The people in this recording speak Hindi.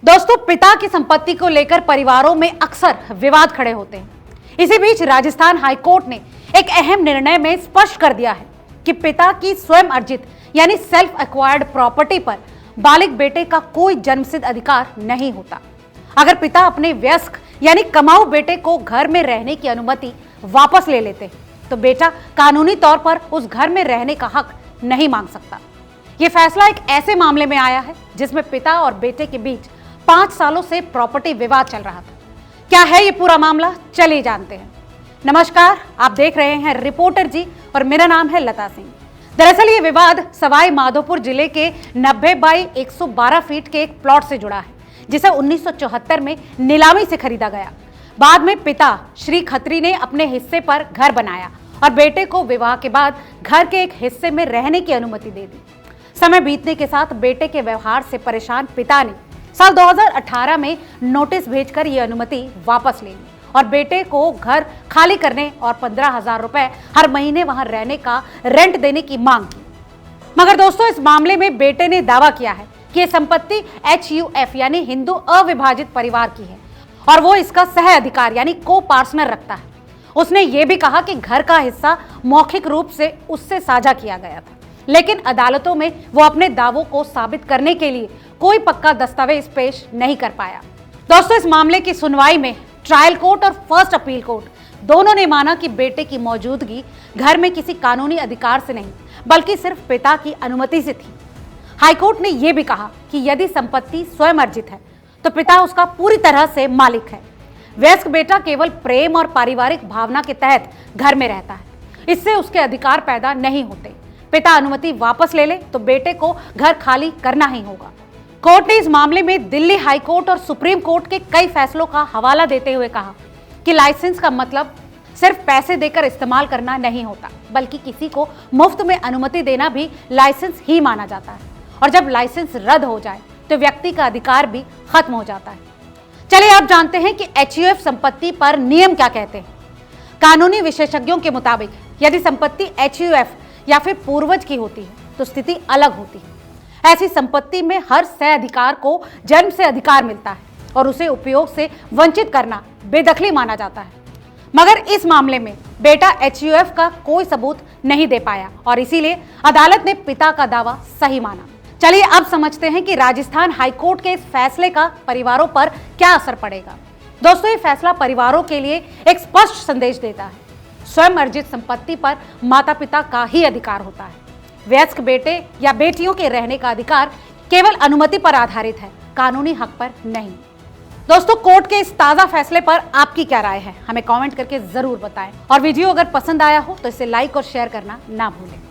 दोस्तों, पिता की संपत्ति को लेकर परिवारों में अक्सर विवाद खड़े होते हैं। इसी बीच राजस्थान हाईकोर्ट ने एक अहम निर्णय में स्पष्ट कर दिया है कि पिता की स्वयं अर्जित यानी सेल्फ एक्वायर्ड प्रॉपर्टी पर बालिग बेटे का कोई जन्मसिद्ध अधिकार नहीं होता। अगर पिता अपने वयस्क यानी कमाऊ बेटे को घर में रहने की अनुमति वापस ले लेते हैं तो बेटा कानूनी तौर पर उस घर में रहने का हक नहीं मांग सकता। यह फैसला एक ऐसे मामले में आया है जिसमें पिता और बेटे के बीच 5 सालों से प्रॉपर्टी विवाद चल रहा था। क्या है ये पूरा मामला, चलिए जानते हैं। नमस्कार, आप देख रहे हैं रिपोर्टर जी और मेरा नाम है लता सिंह। दरअसल ये विवाद सवाई माधोपुर जिले के 90 बाई 112 फीट के एक प्लॉट से जुड़ा है जिसे 1974 में नीलामी से खरीदा गया। बाद में पिता श्री खत्री ने अपने हिस्से पर घर बनाया और बेटे को विवाह के बाद घर के एक हिस्से में रहने की अनुमति दे दी। समय बीतने के साथ बेटे के व्यवहार से परेशान पिता ने साल 2018 में नोटिस भेजकर यह अनुमति वापस ले ली और बेटे को घर खाली करने और 15,000 रुपए हर महीने वहां रहने का रेंट देने की मांग की। मगर दोस्तों, इस मामले में बेटे ने दावा किया है कि यह संपत्ति HUF यानी हिंदू अविभाजित परिवार की है और वो इसका सह अधिकार यानी को पार्टनर रखता है। उसने ये भी कहा कि घर का हिस्सा मौखिक रूप से उससे साझा किया गया था, लेकिन अदालतों में वो अपने दावों को साबित करने के लिए कोई पक्का दस्तावेज पेश नहीं कर पाया। दोस्तों, इस मामले की सुनवाई में ट्रायल कोर्ट और फर्स्ट अपील कोर्ट दोनों ने माना कि बेटे की मौजूदगी घर में किसी कानूनी अधिकार से नहीं बल्कि सिर्फ पिता की अनुमति से थी। हाईकोर्ट ने यह भी कहा कि यदि संपत्ति स्वयं अर्जित है तो पिता उसका पूरी तरह से मालिक है। वयस्क बेटा केवल प्रेम और पारिवारिक भावना के तहत घर में रहता है, इससे उसके अधिकार पैदा नहीं होते। पिता अनुमति वापस ले ले तो बेटे को घर खाली करना ही होगा। कोर्ट ने इस मामले में दिल्ली हाई कोर्ट और सुप्रीम कोर्ट के कई फैसलों का हवाला देते हुए कहा कि लाइसेंस का मतलब सिर्फ पैसे देकर इस्तेमाल करना नहीं होता, बल्कि किसी को मुफ्त में अनुमति देना भी लाइसेंस ही माना जाता है। और जब लाइसेंस रद्द हो जाए तो व्यक्ति का अधिकार भी खत्म हो जाता है। चलिए आप जानते हैं कि HUF संपत्ति पर नियम क्या कहते हैं। कानूनी विशेषज्ञों के मुताबिक यदि संपत्ति HUF या फिर पूर्वज की होती है तो स्थिति अलग होती है। ऐसी संपत्ति में हर सह अधिकार को जन्म से अधिकार मिलता है और उसे उपयोग से वंचित करना बेदखली माना जाता है। मगर इस मामले में बेटा HUF का कोई सबूत नहीं दे पाया और इसीलिए अदालत ने पिता का दावा सही माना। चलिए अब समझते हैं कि राजस्थान हाईकोर्ट के इस फैसले का परिवारों पर क्या असर पड़ेगा। दोस्तों, ये फैसला परिवारों के लिए एक स्पष्ट संदेश देता है। स्वयं अर्जित संपत्ति पर माता पिता का ही अधिकार होता है। वयस्क बेटे या बेटियों के रहने का अधिकार केवल अनुमति पर आधारित है, कानूनी हक पर नहीं। दोस्तों, कोर्ट के इस ताजा फैसले पर आपकी क्या राय है, हमें कमेंट करके जरूर बताएं और वीडियो अगर पसंद आया हो तो इसे लाइक और शेयर करना ना भूलें।